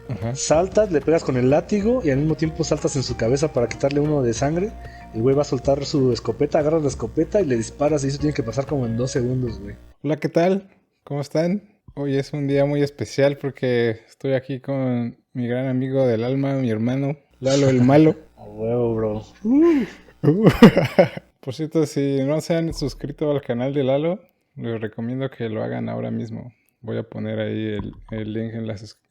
Ajá. saltas, le pegas con el látigo y al mismo tiempo saltas en su cabeza para quitarle uno de sangre. El güey va a soltar su escopeta, agarras la escopeta y le disparas y eso tiene que pasar como en 2 segundos, güey. Hola, ¿qué tal? ¿Cómo están? Hoy es un día muy especial porque estoy aquí con mi gran amigo del alma, mi hermano, Lalo el Malo. A huevo, bro. Uh. Por cierto, si no se han suscrito al canal de Lalo, les recomiendo que lo hagan ahora mismo. Voy a poner ahí el link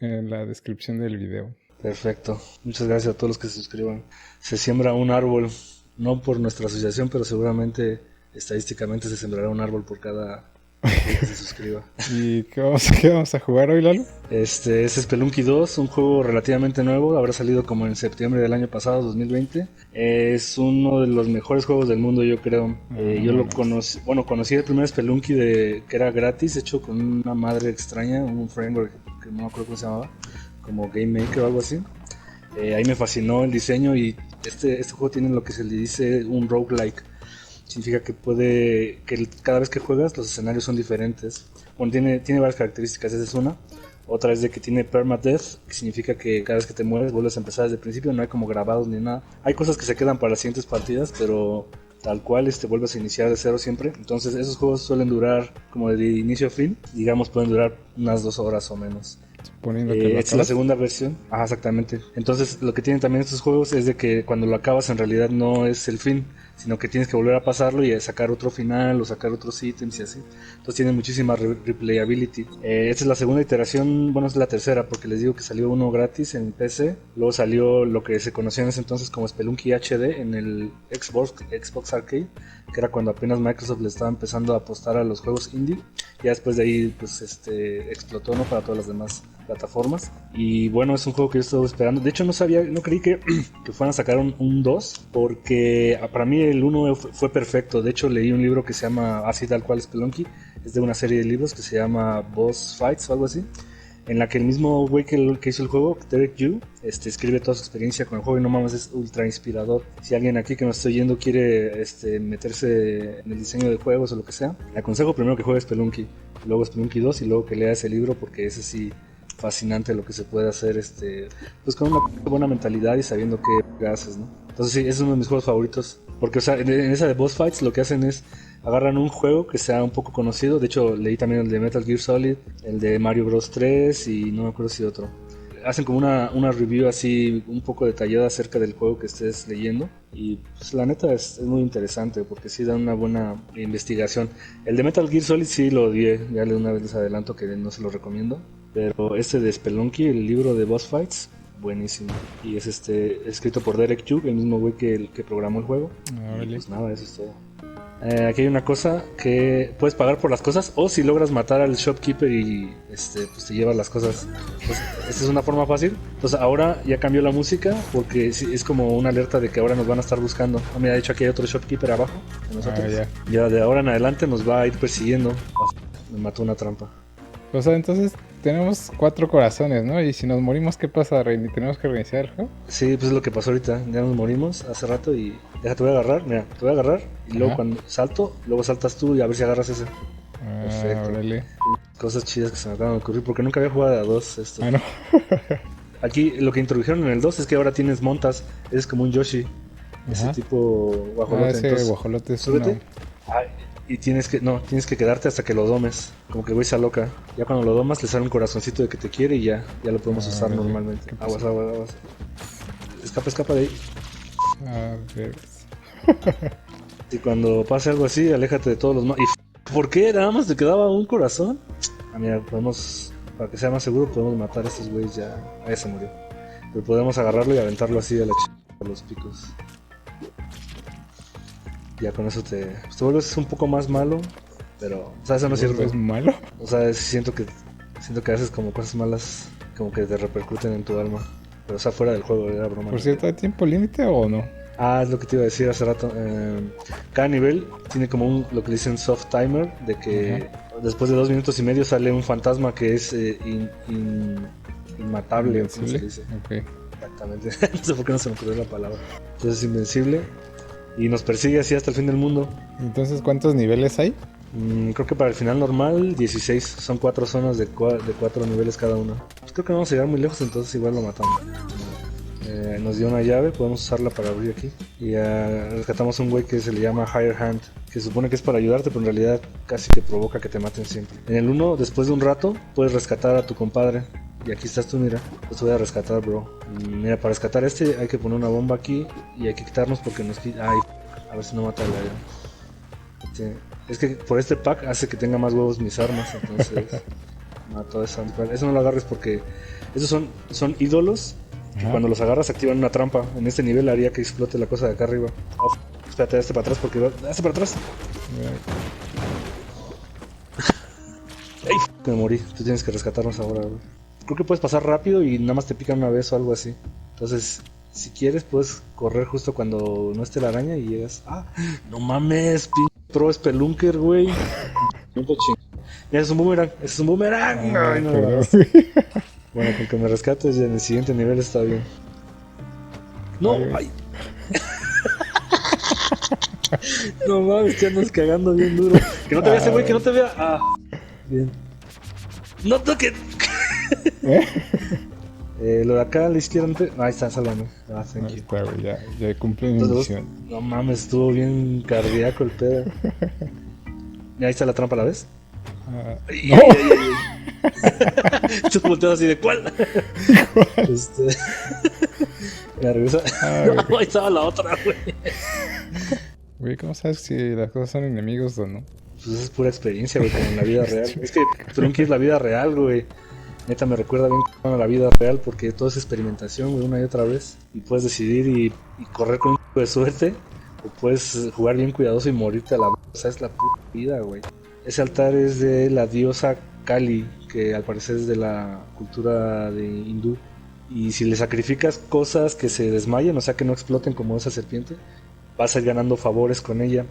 en la descripción del video. Perfecto. Muchas gracias a todos los que se suscriban. Se siembra un árbol, no por nuestra asociación, pero seguramente estadísticamente se sembrará un árbol por cada que se suscriba. ¿Y qué vamos a jugar hoy, Lalo? Este es Spelunky 2, un juego relativamente nuevo, habrá salido como en septiembre del año pasado, 2020. Es uno de los mejores juegos del mundo, yo creo. Yo lo conocí, bueno, conocí el primer Spelunky que era gratis, hecho con una madre extraña, un framework que no me acuerdo cómo se llamaba, como Game Maker o algo así. Ahí me fascinó el diseño y este juego tiene lo que se le dice un roguelike. Significa que cada vez que juegas los escenarios son diferentes. Bueno, tiene varias características, esa es una. Otra es de que tiene permadeath, que significa que cada vez que te mueres vuelves a empezar desde el principio, no hay como grabados ni nada. Hay cosas que se quedan para las siguientes partidas, pero tal cual vuelves a iniciar de cero siempre. Entonces esos juegos suelen durar como de inicio a fin, digamos pueden durar unas 2 horas o menos. Suponiendo que lo Esta es la acabas. segunda versión. Ajá, exactamente. Entonces, lo que tienen también estos juegos es de que cuando lo acabas en realidad no es el fin, sino que tienes que volver a pasarlo y sacar otro final o sacar otros ítems y así. Entonces tiene muchísima replayability. Esta es la segunda iteración, bueno, es la tercera, porque les digo que salió uno gratis en PC. Luego salió lo que se conocía en ese entonces como Spelunky HD en el Xbox Arcade, que era cuando apenas Microsoft le estaba empezando a apostar a los juegos indie. Ya después de ahí, pues, explotó, ¿no? Para todas las demás plataformas. Y bueno, es un juego que yo estuve esperando. De hecho, no creí que fueran a sacar un 2, porque para mí el 1 fue perfecto. De hecho, leí un libro que se llama así tal cual Spelunky. Es de una serie de libros que se llama Boss Fights o algo así, en la que el mismo güey que hizo el juego, Derek Yu, escribe toda su experiencia con el juego y no mames, es ultra inspirador. Si alguien aquí que nos está oyendo quiere meterse en el diseño de juegos o lo que sea, le aconsejo primero que juegue Spelunky, luego Spelunky 2 y luego que lea ese libro, porque ese sí fascinante lo que se puede hacer pues con una buena mentalidad y sabiendo qué haces, ¿no? Entonces sí, es uno de mis juegos favoritos, porque o sea, en esa de Boss Fights lo que hacen es agarran un juego que sea un poco conocido. De hecho, leí también el de Metal Gear Solid, el de Mario Bros 3 y no me acuerdo si otro. Hacen como una review así un poco detallada acerca del juego que estés leyendo. Y pues la neta es muy interesante porque sí da una buena investigación. El de Metal Gear Solid sí lo odié, ya una vez les adelanto que no se lo recomiendo. Pero este de Spelunky, el libro de Boss Fights, buenísimo. Y es escrito por Derek Yu, el mismo güey que programó el juego. Y pues nada, eso es todo. Aquí hay una cosa que puedes pagar por las cosas o si logras matar al shopkeeper y pues te llevas las cosas. Pues, esta es una forma fácil. Entonces ahora ya cambió la música porque es como una alerta de que ahora nos van a estar buscando. De hecho aquí hay otro shopkeeper abajo de nosotros. Ya de ahora en adelante nos va a ir persiguiendo. Me mató una trampa. O sea, entonces tenemos 4 corazones, ¿no? Y si nos morimos, ¿qué pasa, Rey? ¿Tenemos que reiniciar el juego? Sí, pues es lo que pasó ahorita. Ya nos morimos hace rato y... Te voy a agarrar, mira, te voy a agarrar. Y luego cuando salto, luego saltas tú y a ver si agarras ese. Perfecto. Órale. Cosas chidas que se me acaban de ocurrir porque nunca había jugado de a dos esto. No. Aquí lo que introdujeron en el 2 es que ahora tienes montas. Es como un Yoshi. Ese tipo guajolote. Ese entonces, guajolote es súbete. Y tienes que quedarte hasta que lo domes. Como que güey se aloca. Ya cuando lo domas le sale un corazoncito de que te quiere y ya lo podemos usar normalmente. Aguas. Escapa de ahí. A ver. Y cuando pase algo así, aléjate de todos los... ¿Por qué? Nada más te quedaba un corazón. Mira, para que sea más seguro, podemos matar a estos güeyes ya. Ahí se murió. Pero podemos agarrarlo y aventarlo así a los picos. Ya con eso te vuelves un poco más malo, pero, o sea, eso no es cierto. ¿Es malo? O sea, siento que haces como cosas malas, como que te repercuten en tu alma. Pero, o sea, fuera del juego, era broma. Por cierto, ¿hay tiempo límite o no? Es lo que te iba a decir hace rato. Cada nivel tiene como lo que le dicen soft timer, de que después de 2 minutos y medio sale un fantasma que es inmatable. Invencible. ¿Cómo se dice? Okay. Exactamente. No sé por qué no se me ocurrió la palabra. Entonces es invencible y nos persigue así hasta el fin del mundo. Entonces, ¿cuántos niveles hay? Creo que para el final normal 16, son 4 zonas de 4 niveles cada una. Pues creo que no vamos a llegar muy lejos, entonces igual lo matamos. Nos dio una llave, podemos usarla para abrir aquí. Y rescatamos un güey que se le llama Higher Hand, que se supone que es para ayudarte, pero en realidad casi que provoca que te maten siempre. En el 1, después de un rato, puedes rescatar a tu compadre. Y aquí estás tú, mira. Pues te voy a rescatar, bro. Mira, para rescatar este hay que poner una bomba aquí y hay que quitarnos porque nos quita... Ay, a ver si no mata al aire. Sí. Es que por este pack hace que tenga más huevos mis armas, entonces... Mató a esa. Eso no lo agarres porque... Esos son ídolos que cuando los agarras activan una trampa. En este nivel haría que explote la cosa de acá arriba. Oh, espérate, hazte para atrás porque... ¡Hazte para atrás! ¡Ay! Me morí. Tú tienes que rescatarnos ahora, güey. Creo que puedes pasar rápido y nada más te pican una vez o algo así. Entonces, si quieres, puedes correr justo cuando no esté la araña y llegas. ¡Ah! ¡No mames! Pro Spelunker, güey. Mira, ese es un boomerang. ¡Ese es un boomerang! Ay, no, bueno, con que me rescates en el siguiente nivel está bien. ¡No! ¡Ay! No mames, te andas cagando bien duro. Que no te vea ese güey, que no te vea. Ah, bien. ¡No toques! Lo de acá a la izquierda. Ahí está, sálvame. Ah, thank you. Está, güey, ya cumplí mi misión. No mames, estuvo bien cardíaco el pedo. Y ahí está la trampa, ¿la ves? No. Tú volteas así de ¿cuál? Me regresa. No, ahí estaba la otra, güey. Güey, ¿cómo sabes si las cosas son enemigos o no? Pues es pura experiencia, güey, como en la vida real. Es que Trunky es la vida real, güey. Neta me recuerda bien a la vida real porque todo es experimentación, güey, una y otra vez. Y puedes decidir y correr con un poco de suerte. O puedes jugar bien cuidadoso y morirte a la... O sea, es la puta vida, güey. Ese altar es de la diosa Kali, que al parecer es de la cultura de hindú. Y si le sacrificas cosas que se desmayen, o sea que no exploten como esa serpiente, vas a ir ganando favores con ella.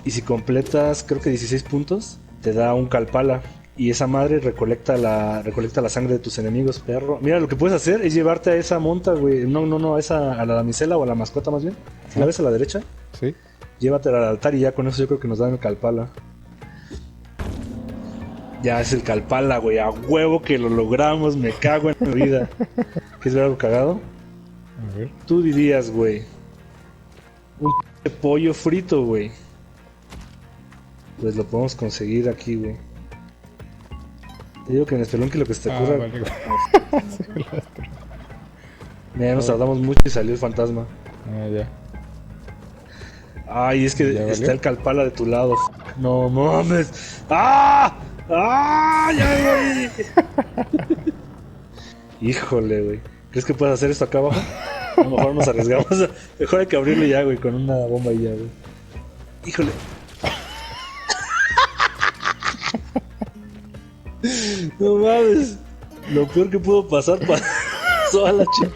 Y si completas, creo que 16 puntos, te da un Kalpala. Y esa madre recolecta la sangre de tus enemigos, perro. Mira, lo que puedes hacer es llevarte a esa monta, güey. No, a la damisela o a la mascota más bien. ¿Sí la ves a la derecha? Sí. Llévatela al altar y ya con eso yo creo que nos dan el Kalpala. Ya es el Kalpala, güey. A huevo que lo logramos, me cago en mi vida. ¿Quieres ver algo cagado? A ver. Tú dirías, güey. Un pollo frito, güey. Pues lo podemos conseguir aquí, güey. Te digo que en Spelunky lo que se te ocurra. Vale, Ya nos tardamos mucho y salió el fantasma. Ya. Ay, es que está el Kalpala de tu lado. No mames. ¡Ah! ¡Ah! ¡Ya, güey! Híjole, güey. ¿Crees que puedes hacer esto acá abajo? A lo mejor nos arriesgamos. Mejor hay que abrirlo ya, güey, con una bomba y ya, güey. Híjole. No mames. Lo peor que pudo pasar pasó a la chica.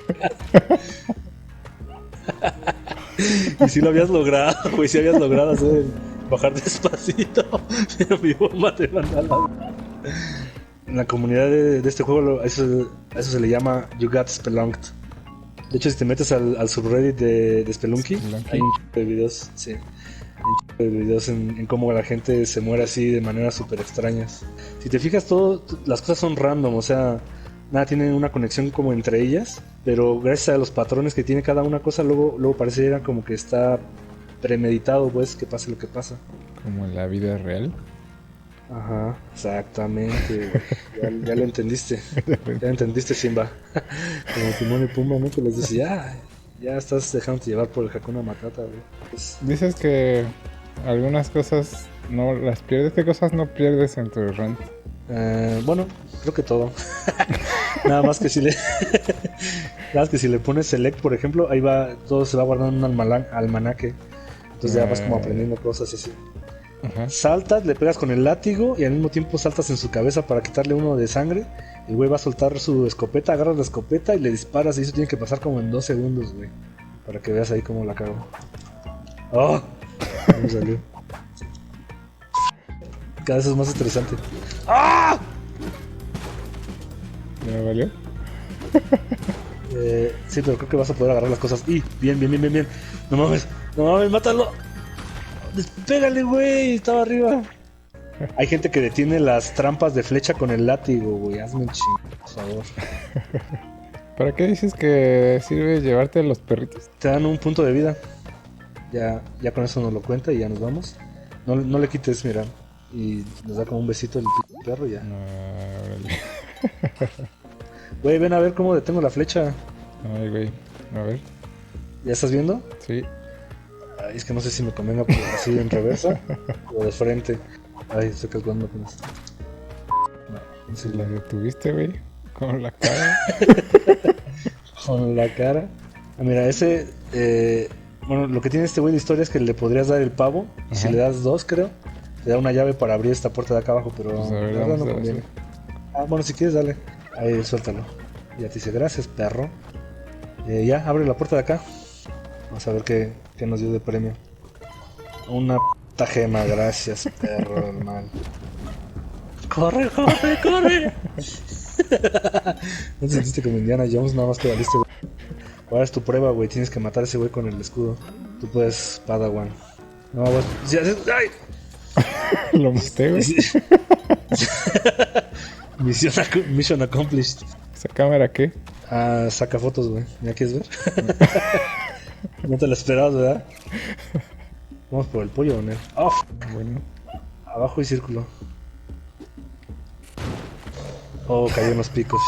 Y si lo habías logrado, güey. Si habías logrado hacer bajar despacito. Pero mi bomba te manda a la... En la comunidad de este juego a eso se le llama You Got Spelunked. De hecho, si te metes al subreddit de Spelunky, hay un de videos, sí. De videos en cómo la gente se muere así de maneras súper extrañas. Si te fijas, las cosas son random, o sea, nada tiene una conexión como entre ellas, pero gracias a los patrones que tiene cada una cosa, luego pareciera como que está premeditado, pues, que pase lo que pasa. Como en la vida real. Ajá, exactamente. Ya lo entendiste. Ya lo entendiste, Simba. Como Timón y Pumba, ¿no? Que les dice, ya estás dejándote llevar por el Hakuna Matata, güey. Pues... Dices que algunas cosas no las pierdes. ¿Qué cosas no pierdes en tu run? Bueno, creo que todo. Nada más que si le pones select, por ejemplo, ahí va, todo se va guardando en un almanaque. Entonces ya vas como aprendiendo cosas así. Ajá. Saltas, le pegas con el látigo y al mismo tiempo saltas en su cabeza para quitarle uno de sangre. El güey va a soltar su escopeta, agarras la escopeta y le disparas. Y eso tiene que pasar como en 2 segundos, güey. Para que veas ahí cómo la cago. ¡Oh! ¿Cómo salió? Cada vez es más estresante. ¡Ah! ¿Ya valió? Sí, pero creo que vas a poder agarrar las cosas. ¡Y! Bien. No mames, mátalo. Despégale, güey, estaba arriba. Hay gente que detiene las trampas de flecha con el látigo, güey. Hazme un chingo, por favor. ¿Para qué dices que sirve llevarte a los perritos? Te dan un punto de vida. Ya con eso nos lo cuenta y ya nos vamos. No le quites, mira. Y nos da como un besito el perro y ya. Órale. Güey, ven a ver cómo detengo la flecha. Ay, güey. A ver. ¿Ya estás viendo? Sí. Ay, es que no sé si me convenga por así en reversa o de frente. Ay, estoy calculando con esto. No sé La detuviste, güey. Con la cara. con la cara. Ah, mira, ese... bueno, lo que tiene este güey de historia es que le podrías dar el pavo. Y si Ajá. le das 2, creo, te da una llave para abrir esta puerta de acá abajo. Pero Pues a ver, la verdad vamos no a conviene. hacer. Ah, bueno, si quieres, dale. Ahí, suéltalo. Ya te dice, gracias, perro. Ya, abre la puerta de acá. Vamos a ver qué nos dio de premio. Una puta gema, gracias, perro, hermano. ¡Corre, corre, corre! ¿No te sentiste como Indiana Jones? Nada más que valiste, güey. Ahora es tu prueba, güey. Tienes que matar a ese güey con el escudo. Tú puedes, Padawan. No, güey. ¡Ay! Lo maté, güey. Mission accomplished. ¿Esa cámara qué? Ah, saca fotos, güey. ¿Ya quieres ver? No te lo esperabas, ¿verdad? Vamos por el pollo, ¿no? Oh, Bueno. abajo y círculo. Oh, cayó en los picos.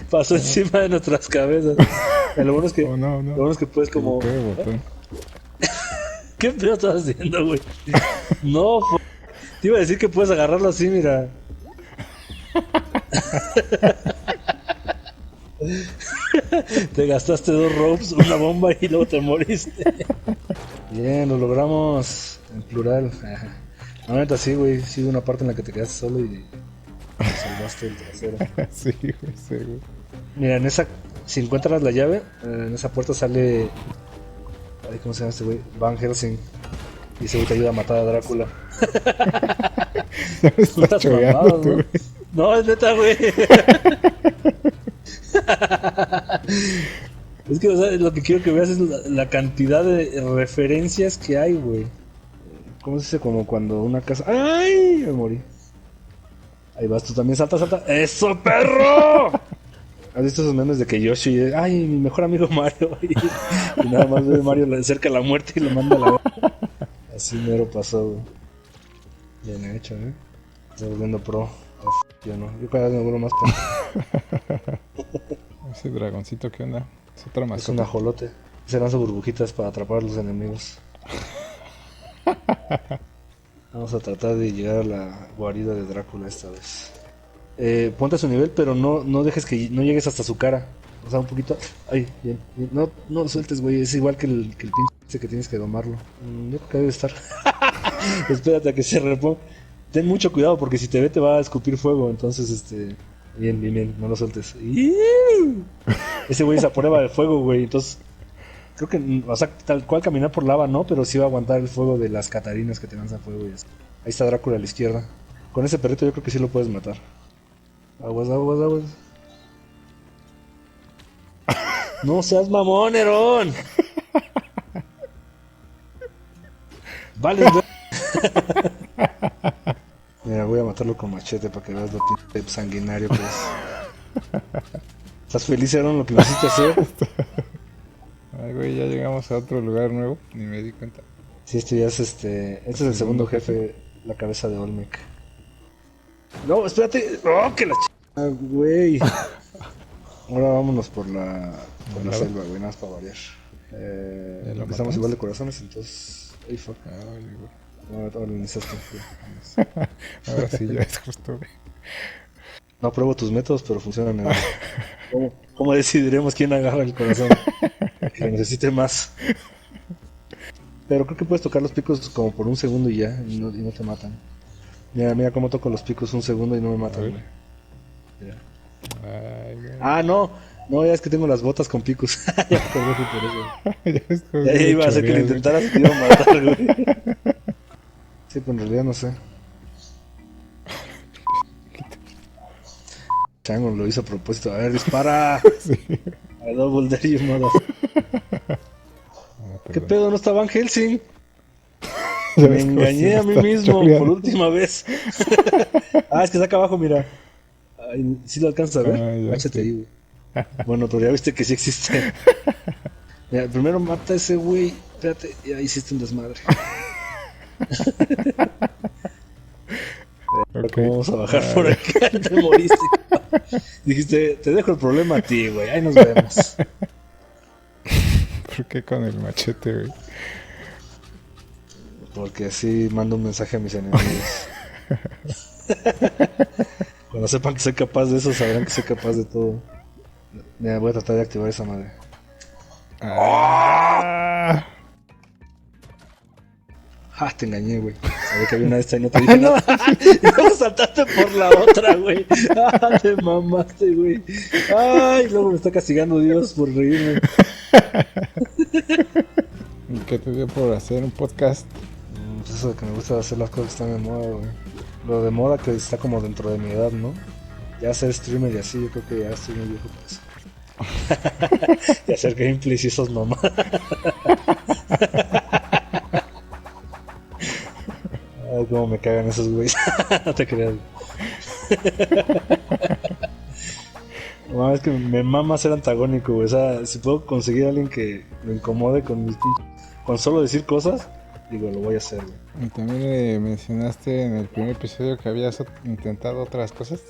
Pasó encima de nuestras cabezas. Lo bueno es que, Oh, no. lo bueno es que puedes como... ¿Qué botón? ¿Qué pedo estás haciendo, güey? No, te iba a decir que puedes agarrarlo así, mira. Te gastaste 2 ropes, una bomba y luego te moriste. Bien, lo logramos. En plural. No, neta, sí, güey. Sí, una parte en la que te quedaste solo y salvaste el trasero. Sí, güey, sí, güey. Mira, en esa, si encuentras la llave, en esa puerta sale... Ay, ¿cómo se llama este güey? Van Helsing. Y ese güey te ayuda a matar a Drácula. Ya me estás Putas choreando mamadas, tú, ¿no? güey. No, es neta, güey. Es que, o sea, lo que quiero que veas es la cantidad de referencias que hay, güey. ¿Cómo se dice? Como cuando una casa... ¡Ay! Me morí. Ahí vas, tú también salta, salta. ¡Eso, perro! ¿Has visto esos memes de que Yoshi... ¡Ay, mi mejor amigo Mario! Y nada más ve Mario le acerca la muerte y lo manda a la... Así mero pasó, güey. Bien hecho, ¿eh? Estoy volviendo pro. Yo no. Yo cada vez me vuelvo más pro. Ese dragoncito, ¿qué onda? Es otra Es un mascota. ajolote. Se lanza burbujitas para atrapar a los enemigos. Vamos a tratar de llegar a la guarida de Drácula esta vez. Ponte a su nivel, pero no dejes que no llegues hasta su cara. O sea, un poquito. Ay, bien. No lo sueltes, güey. Es igual que el pinche que tienes que domarlo. Yo creo que debe estar. Espérate a que se reponga. Ten mucho cuidado porque si te ve te va a escupir fuego. Entonces, bien. No lo sueltes. Ese güey es a prueba de fuego, güey. Entonces, creo que, o sea, tal cual caminar por lava no, pero sí va a aguantar el fuego de las catarinas que te lanzan fuego y así. Ahí está Drácula a la izquierda. Con ese perrito yo creo que sí lo puedes matar. Aguas. No seas mamón, Herón. Vale. Mira, voy a matarlo con machete para que veas lo pinche sanguinario que es. ¿Estás feliz, Herón, lo que me hiciste hacer? Ay, güey, ya llegamos a otro lugar nuevo. Ni me di cuenta. Sí, este ya es Este es el segundo jefe, la cabeza de Olmec. No, espérate. ¡Oh, que la güey! Ahora vámonos por la selva, güey, nada más para variar. lo Estamos matamos. igual de corazones, entonces... Ay, fuck. Ay, güey. Ahora lo iniciaste. Ahora sí, ya es justo, güey. No apruebo tus métodos, pero funcionan. ¿Cómo decidiremos quién agarra el corazón? Que necesite más. Pero creo que puedes tocar los picos como por un segundo y ya, y no te matan. Mira cómo toco los picos un segundo y no me matan, güey. Mira. Ay, güey. Ah, no, ya es que tengo las botas con picos. Ya me acordé que por eso. Ya estás Ya iba a hacer que lo choreado, güey. intentaras y te iba a matar, güey. Sí, pero en realidad no sé. Chango lo hizo a propósito. A ver, dispara. Sí. A double dare you, mother. Ah, ¿Qué perdón. pedo? ¿No está Van Helsing? Ya Me ves cómo sí engañé me a mí estás mismo por choreando. última vez. Ah, es que está acá abajo, mira. Ay, ¿sí lo alcanzas a ver? Ah, ya Guáchate sí. ahí, güey. Bueno, pero ya viste que sí existe. Mira, primero mata a ese güey. Espérate, ya hiciste un desmadre. Ok. ¿Cómo vamos a bajar Ah, por ya. acá? Te moriste. Dijiste, te dejo el problema a ti, güey. Ahí nos vemos. ¿Por qué con el machete, güey? Porque así mando un mensaje a mis enemigos. Cuando sepan que soy capaz de eso, sabrán que soy capaz de todo. Mira, voy a tratar de activar esa madre. Ah, Ah, te engañé, güey. Sabía que había una de estas y no te ah, dije no, nada. sí. Y luego saltaste por la otra, güey. Ah, te mamaste, güey. Ay, luego me está castigando Dios por reírme. ¿Y qué te dio por hacer un podcast? Pues eso de que me gusta hacer las cosas que están de moda, güey. Lo de moda que está como dentro de mi edad, ¿no? Ya ser streamer y así, yo creo que ya estoy muy viejo para eso. Y hacer gameplays y esos nomás. Ay, cómo me cagan esos güeyes. No te creas. No, es que me mama ser antagónico, güey. O sea, si puedo conseguir a alguien que me incomode con mis con solo decir cosas, digo, lo voy a hacer, güey. Y también le mencionaste en el primer episodio que habías intentado otras cosas.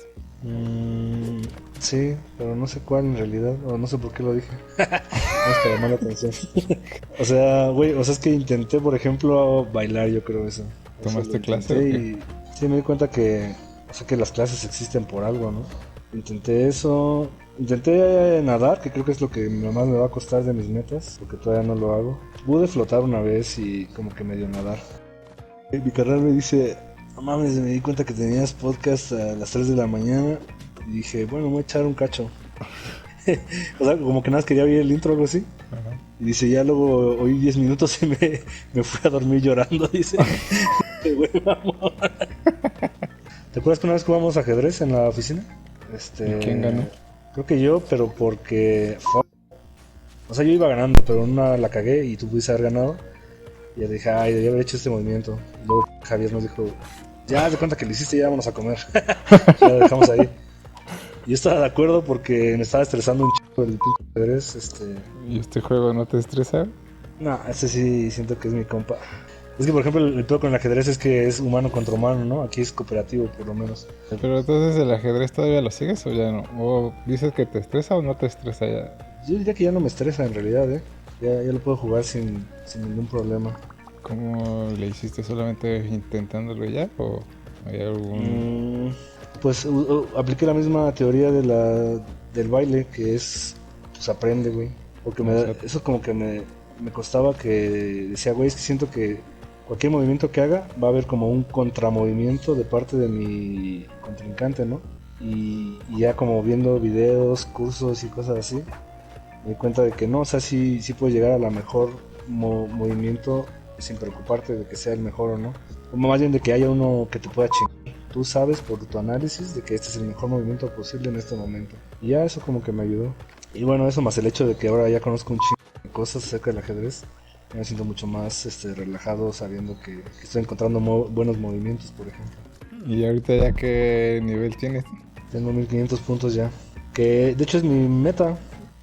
Sí, pero no sé cuál en realidad, o no sé por qué lo dije. No es para llamar la atención. O sea, güey, o sea, es que intenté, por ejemplo, bailar, yo creo eso. Eso lo ¿Tomaste clase o intenté qué? y sí me di cuenta que, o sea, que las clases existen por algo, ¿no? Intenté eso, intenté nadar, que creo que es lo que más me va a costar de mis metas, porque todavía no lo hago. Pude flotar una vez y como que medio nadar. Mi carnal me dice, no mames, me di cuenta que tenías podcast a las 3 de la mañana. Y dije, bueno, me voy a echar un cacho. O sea, como que nada más quería oír el intro o algo así. Ajá. Y dice, ya luego oí 10 minutos y me fui a dormir llorando, dice. Güey, mamón. ¿Te acuerdas que una vez jugamos ajedrez en la oficina? ¿Y quién ganó? Creo que yo, pero porque... O sea, yo iba ganando, pero en una la cagué y tú pudiste haber ganado. Y ya dije, ay, debía haber hecho este movimiento. Y luego Javier nos dijo, ya haz de cuenta que lo hiciste, ya vámonos a comer. Ya lo dejamos ahí. Y yo estaba de acuerdo porque me estaba estresando un chico el pinche ajedrez. ¿Y este juego no te estresa? No, ese sí siento que es mi compa. Es que, por ejemplo, el peor con el ajedrez es que es humano contra humano, ¿no? Aquí es cooperativo, por lo menos. Pero entonces el ajedrez todavía lo sigues o ya no? ¿O dices que te estresa o no te estresa ya? Yo diría que ya no me estresa en realidad, ¿eh? Ya lo puedo jugar sin ningún problema. ¿Cómo le hiciste? ¿Solamente intentándolo ya? ¿O hay algún...? Pues apliqué la misma teoría del baile, que es, pues aprende, güey. Porque eso como que me costaba que decía, güey, es que siento que cualquier movimiento que haga va a haber como un contramovimiento de parte de mi contrincante, ¿no? Y ya como viendo videos, cursos y cosas así, me di cuenta de que no, o sea, sí puedes llegar a la mejor movimiento sin preocuparte de que sea el mejor o no. O más bien de que haya uno que te pueda chingar. Tú sabes por tu análisis de que este es el mejor movimiento posible en este momento. Y ya eso como que me ayudó. Y bueno, eso más el hecho de que ahora ya conozco un chingo de cosas acerca del ajedrez, me siento mucho más relajado sabiendo que estoy encontrando buenos movimientos, por ejemplo. ¿Y ahorita ya qué nivel tienes? Tengo 1500 puntos ya. Que de hecho es mi meta.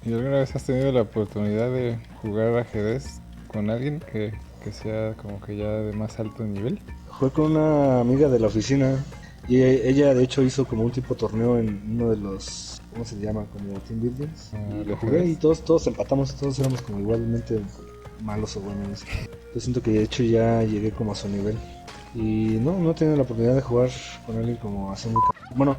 ¿Y alguna vez has tenido la oportunidad de jugar ajedrez con alguien que sea como que ya de más alto nivel? Jugué con una amiga de la oficina y ella de hecho hizo como un tipo torneo en uno de los, ¿cómo se llama? Como team buildings. Y lo jugué y todos empatamos, todos éramos como igualmente malos o buenos. Yo siento que de hecho ya llegué como a su nivel. Y no he tenido la oportunidad de jugar con alguien como así muy... Bueno,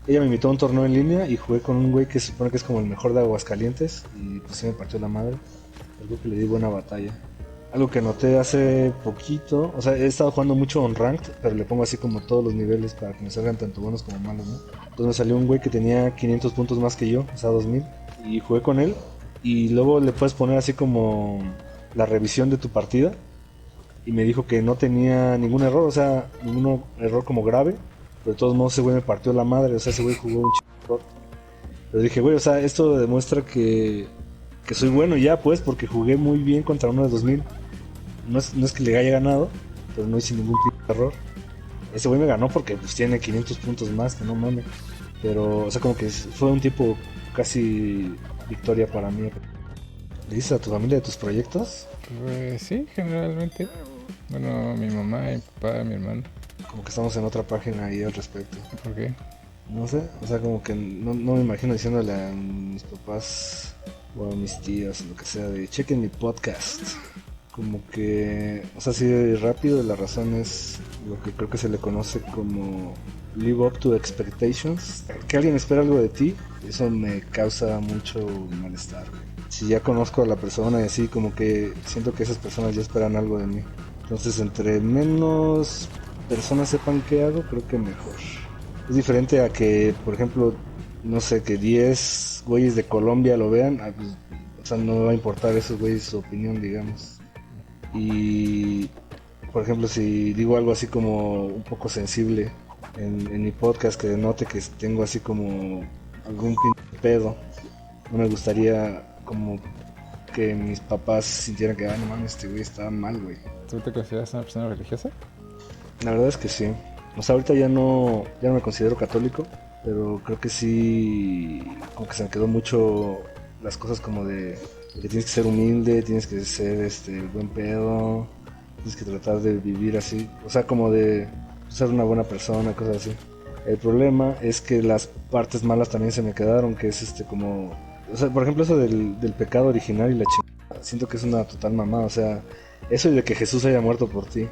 ella me invitó a un torneo en línea y jugué con un güey que se supone que es como el mejor de Aguascalientes y pues sí me partió la madre. Algo que le di buena batalla. Algo que noté hace poquito, o sea, he estado jugando mucho on ranked, pero le pongo así como todos los niveles para que me salgan tanto buenos como malos, ¿no? Entonces me salió un güey que tenía 500 puntos más que yo, o sea, 2000, y jugué con él, y luego le puedes poner así como la revisión de tu partida, y me dijo que no tenía ningún error, o sea, ningún error como grave, pero de todos modos ese güey me partió la madre, o sea, ese güey jugó un chico. Pero dije, güey, o sea, esto demuestra que soy bueno ya, pues, porque jugué muy bien contra uno de 2000. No es que le haya ganado, pero no hice ningún error. Ese güey me ganó porque pues tiene 500 puntos más, que no mames. Pero, o sea, como que fue un tipo casi victoria para mí. ¿Le dices a tu familia de tus proyectos? Pues sí, generalmente. Bueno, mi mamá, mi papá, mi hermano. Como que estamos en otra página ahí al respecto. ¿Por qué? No sé, o sea, como que no me imagino diciéndole a mis papás o a mis tías o lo que sea de chequen mi podcast. Como que, o sea, así rápido, la razón es lo que creo que se le conoce como live up to expectations. Que alguien espera algo de ti, eso me causa mucho malestar. Si ya conozco a la persona y así, como que siento que esas personas ya esperan algo de mí. Entonces, entre menos personas sepan qué hago, creo que mejor. Es diferente a que, por ejemplo, no sé, que 10 güeyes de Colombia lo vean, pues, o sea, no me va a importar a esos güeyes su opinión, digamos. Y, por ejemplo, si digo algo así como un poco sensible en mi podcast, que denote que tengo así como algún pedo, no me gustaría como que mis papás sintieran que, no mames, este güey está mal, güey. ¿Tú te consideras una persona religiosa? La verdad es que sí. O sea, ahorita ya no me considero católico, pero creo que sí, como que se me quedó mucho las cosas como de que tienes que ser humilde, tienes que ser buen pedo, tienes que tratar de vivir así, o sea, como de ser una buena persona, cosas así. El problema es que las partes malas también se me quedaron, que es como, o sea, por ejemplo, eso del pecado original y la chingada, siento que es una total mamada, o sea, eso y de que Jesús haya muerto por ti.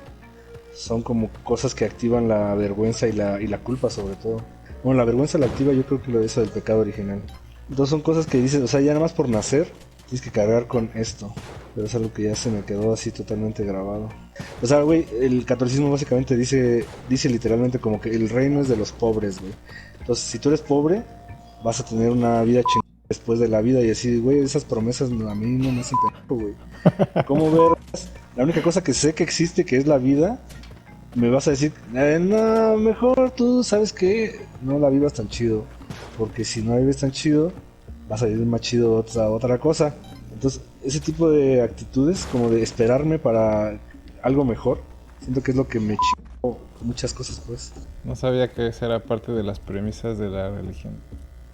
Son como cosas que activan la vergüenza y la culpa sobre todo. Bueno, la vergüenza la activa yo creo que lo de eso del pecado original. Entonces son cosas que dices, o sea, ya nada más por nacer tienes que cargar con esto. Pero es algo que ya se me quedó así totalmente grabado. O sea, güey, el catolicismo básicamente dice literalmente como que el reino es de los pobres, güey. Entonces, si tú eres pobre, vas a tener una vida chingada después de la vida. Y así, güey, esas promesas a mí no me hacen pendejo, güey. ¿Cómo ver? La única cosa que sé que existe, que es la vida, me vas a decir, no, mejor tú sabes que no la vivas tan chido, porque si no la vives tan chido, vas a vivir más chido otra cosa. Entonces, ese tipo de actitudes, como de esperarme para algo mejor, siento que es lo que me chingó muchas cosas, pues. No sabía que esa era parte de las premisas de la religión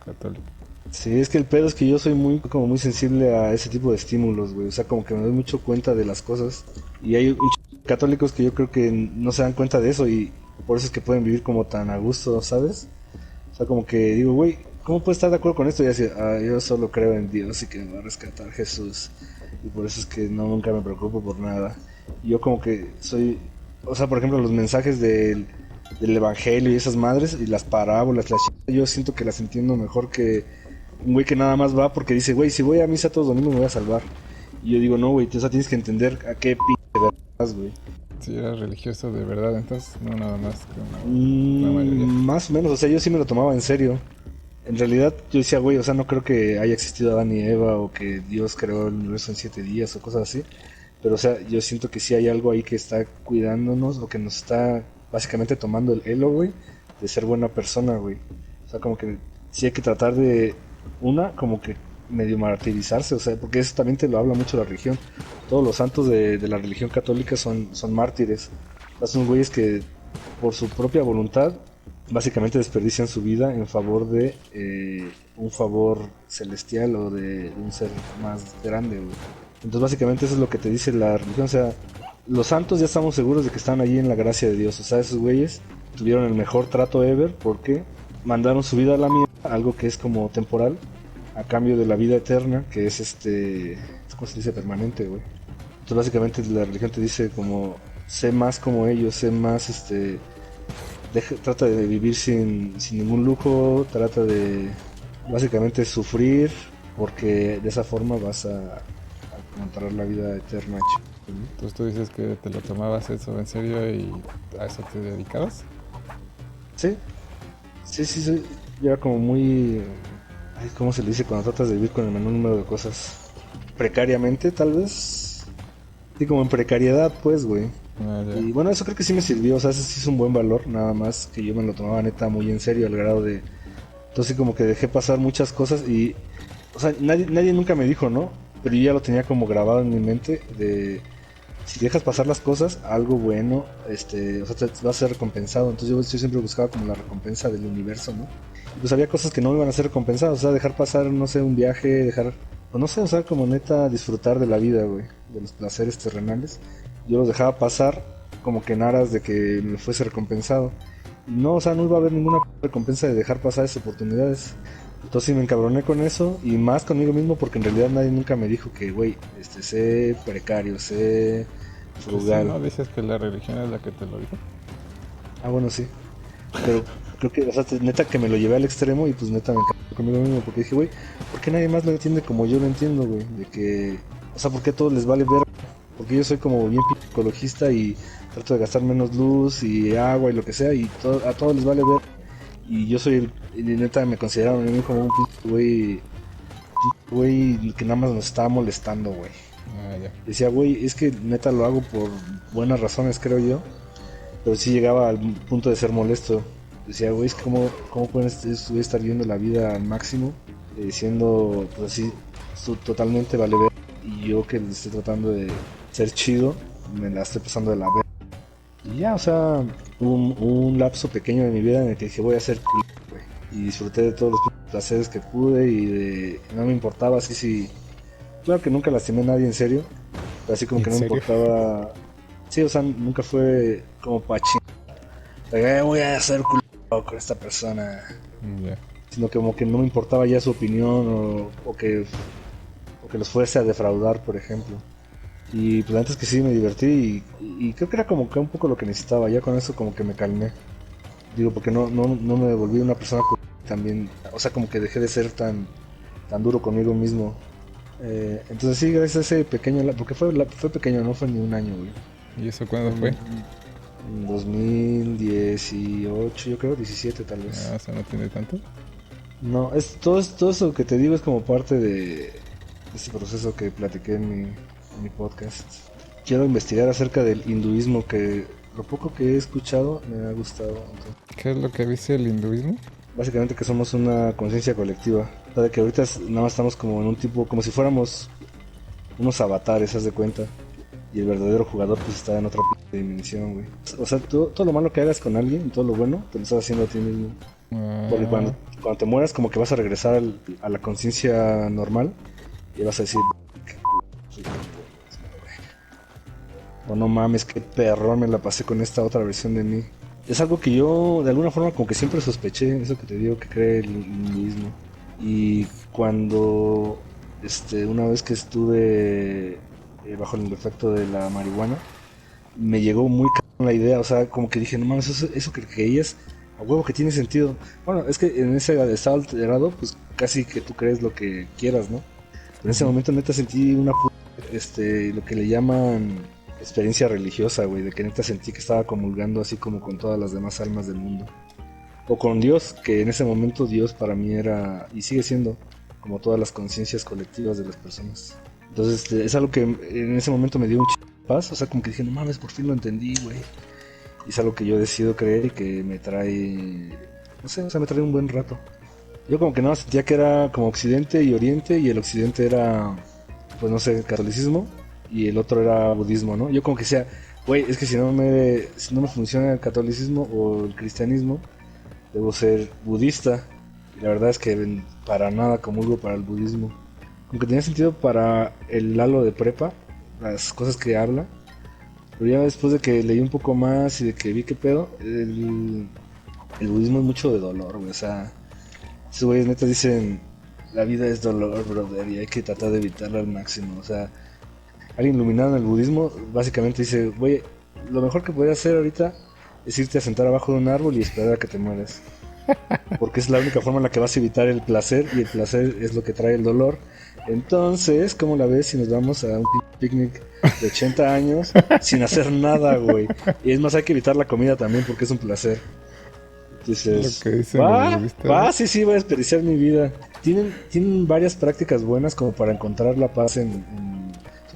católica. Sí, es que el pedo es que yo soy como muy sensible a ese tipo de estímulos, güey. O sea, como que me doy mucho cuenta de las cosas. Y hay católicos que yo creo que no se dan cuenta de eso y por eso es que pueden vivir como tan a gusto, ¿sabes? O sea, como que digo, güey, ¿cómo puedes estar de acuerdo con esto? Y así, yo solo creo en Dios y que me va a rescatar Jesús. Y por eso es que nunca me preocupo por nada. Y yo como que soy, o sea, por ejemplo, los mensajes del evangelio y esas madres y las parábolas, yo siento que las entiendo mejor que un güey que nada más va porque dice, güey, si voy a misa todos los domingos me voy a salvar. Y yo digo, no, güey, o sea, tienes que entender a qué vas, güey. Si eras religioso de verdad, entonces, no nada más como la mayoría. Más o menos, o sea, yo sí me lo tomaba en serio. En realidad yo decía, güey, o sea, no creo que haya existido Adán y Eva o que Dios creó el universo en 7 días o cosas así. Pero, o sea, yo siento que sí hay algo ahí que está cuidándonos o que nos está básicamente tomando el elo, güey, de ser buena persona, güey. O sea, como que sí hay que tratar de, como que medio martirizarse, o sea, porque eso también te lo habla mucho la religión. Todos los santos de la religión católica son mártires. O sea, son güeyes que por su propia voluntad básicamente desperdician su vida en favor de un favor celestial o de un ser más grande, güey. Entonces básicamente eso es lo que te dice la religión, o sea, los santos ya estamos seguros de que están allí en la gracia de Dios, o sea, esos güeyes tuvieron el mejor trato ever porque mandaron su vida a la mierda, algo que es como temporal, a cambio de la vida eterna, que es ¿cómo se dice? Permanente, güey. Entonces básicamente la religión te dice como, sé más como ellos, sé más, trata de vivir sin ningún lujo, trata de básicamente sufrir, porque de esa forma vas a encontrar la vida eterna. Entonces tú dices que te lo tomabas eso en serio y a eso te dedicabas. Sí, sí, yo era como muy, ¿cómo se le dice cuando tratas de vivir con el menor número de cosas? Precariamente, tal vez. Sí, como en precariedad, pues, güey. Y bueno, eso creo que sí me sirvió, o sea, ese sí es un buen valor, nada más que yo me lo tomaba neta muy en serio, al grado de... Entonces como que dejé pasar muchas cosas y... O sea, nadie nunca me dijo, ¿no? Pero yo ya lo tenía como grabado en mi mente de... si dejas pasar las cosas, algo bueno, o sea, te va a ser recompensado. Entonces yo siempre buscaba como la recompensa del universo, ¿no? Y pues había cosas que no iban a ser recompensadas, o sea, dejar pasar, no sé, un viaje, o no sé, o sea, como neta disfrutar de la vida, güey, de los placeres terrenales. Yo los dejaba pasar como que en aras de que me fuese recompensado. Y no, o sea, no iba a haber ninguna recompensa de dejar pasar esas oportunidades. Entonces sí me encabroné con eso y más conmigo mismo porque en realidad nadie nunca me dijo que, güey, sé precario, sé Pues sí, frugal. ¿no? Dices que la religión es la que te lo dijo. Ah, bueno, sí. Pero creo que, o sea, neta que me lo llevé al extremo y pues neta me encabroné conmigo mismo porque dije, güey, ¿por qué nadie más lo entiende como yo lo entiendo, güey? De que, o sea, ¿por qué a todos les vale ver? Porque yo soy como bien ecologista y trato de gastar menos luz y agua y lo que sea y a todos les vale ver. Y yo soy y neta me consideraron a mí como un güey que nada más nos estaba molestando, güey. Ah, ya. Decía, güey, es que neta lo hago por buenas razones, creo yo. Pero sí llegaba al punto de ser molesto. Decía, güey, es que cómo pueden estar viviendo la vida al máximo, siendo, pues así, totalmente vale ver. Y yo que estoy tratando de ser chido, me la estoy pasando de la ver. Y ya, o sea, un lapso pequeño de mi vida en el que dije, voy a ser cool, güey. Y disfruté de todos los placeres que pude y no me importaba así si... Claro que nunca lastimé a nadie en serio, pero así como ¿En que no me serio? importaba... Sí, o sea, nunca fue como pachín. Voy a hacer culo con esta persona. Ya. Sino que como que no me importaba ya su opinión o que los fuese a defraudar, por ejemplo. Y pues antes que sí me divertí y creo que era como que un poco lo que necesitaba. Ya con eso como que me calmé. Digo, porque no me volví una persona también, o sea, como que dejé de ser tan duro conmigo mismo. Entonces sí, gracias a ese pequeño, porque fue pequeño, no fue ni un año, güey. ¿Y eso Fue cuándo fue? en 2018, yo creo, 17 tal Ah, vez. o sea, no tiene tanto. No, todo eso que te digo es como parte de este proceso que platiqué en mi podcast. Quiero investigar acerca del hinduismo, que lo poco que he escuchado me ha gustado. Entonces, ¿Qué es lo que dice el hinduismo? básicamente que somos una conciencia colectiva. O sea, de que ahorita nada más estamos como en un tipo, como si fuéramos unos avatares, haz de cuenta. Y el verdadero jugador pues está en otra dimensión, güey. O sea, todo lo malo que hagas con alguien y todo lo bueno, te lo estás haciendo a ti mismo. Porque Ah, cuando te mueras como que vas a regresar a la conciencia normal y vas a decir, o no mames, qué perrón me la pasé con esta otra versión de mí. Es algo que yo de alguna forma como que siempre sospeché, eso que te digo que cree el hinduismo. Y cuando una vez que estuve bajo el efecto de la marihuana, me llegó muy cabrón la idea, o sea, como que dije, no mames, eso que creías, a huevo que tiene sentido. Bueno, es que en ese estado alterado, pues casi que tú crees lo que quieras, ¿no? Pero en ese ujú. momento neta sentí lo que le llaman experiencia religiosa, güey, de que neta sentí que estaba comulgando así como con todas las demás almas del mundo. O con Dios, que en ese momento Dios para mí era, y sigue siendo, como todas las conciencias colectivas de las personas. Entonces es algo que en ese momento me dio un paz, o sea, como que dije, no mames, por fin lo entendí, güey. Y es algo que yo decido creer y que me trae, no sé, o sea, me trae un buen rato. Yo como que no sentía que era como Occidente y Oriente, y el Occidente era, pues no sé, catolicismo, y el otro era budismo, ¿no? Yo como que decía, güey, es que si no me funciona el catolicismo o el cristianismo, debo ser budista. Y la verdad es que para nada comulgo para el budismo. Como que tenía sentido para el halo de prepa, las cosas que habla. Pero ya después de que leí un poco más y de que vi qué pedo, el budismo es mucho de dolor, güey. O sea, esos güeyes neta dicen, la vida es dolor, brother, y hay que tratar de evitarlo al máximo. O sea, alguien iluminado en el budismo básicamente dice, güey, lo mejor que podrías hacer ahorita es irte a sentar abajo de un árbol y esperar a que te mueras. Porque es la única forma en la que vas a evitar el placer y el placer es lo que trae el dolor. Entonces, ¿cómo la ves si nos vamos a un picnic de 80 años sin hacer nada, güey? Y es más, hay que evitar la comida también porque es un placer. Es lo Dices, que dicen los budistas, ¿no? sí, voy a desperdiciar mi vida. Tienen varias prácticas buenas como para encontrar la paz son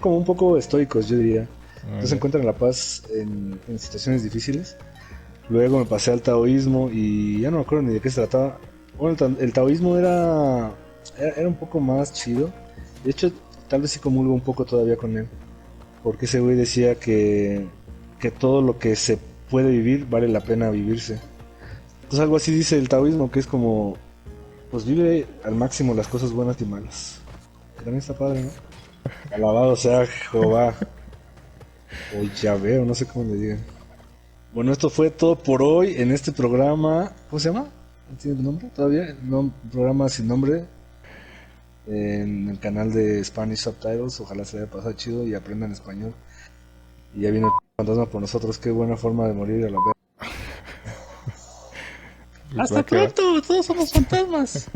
como un poco estoicos, yo diría. Ah, Entonces ya. encuentran la paz en situaciones difíciles. Luego me pasé al taoísmo y ya no me acuerdo ni de qué se trataba. Bueno, el taoísmo era un poco más chido. De hecho, tal vez sí comulgo un poco todavía con él. porque ese güey decía que todo lo que se puede vivir vale la pena vivirse. Entonces algo así dice el taoísmo, que es como, pues vive al máximo las cosas buenas y malas. Que también está padre, ¿no? Alabado sea Jehová, o Yahvé, o no sé cómo le digan. Bueno, esto fue todo por hoy en este programa. ¿Cómo se llama? ¿No tiene nombre todavía? No, un programa sin nombre en el canal de Spanish Subtitles. Ojalá se haya pasado chido y aprendan español. Y ya viene el fantasma por nosotros. Qué buena forma de morir a la vez. Pues va Hasta que va. pronto, todos somos fantasmas.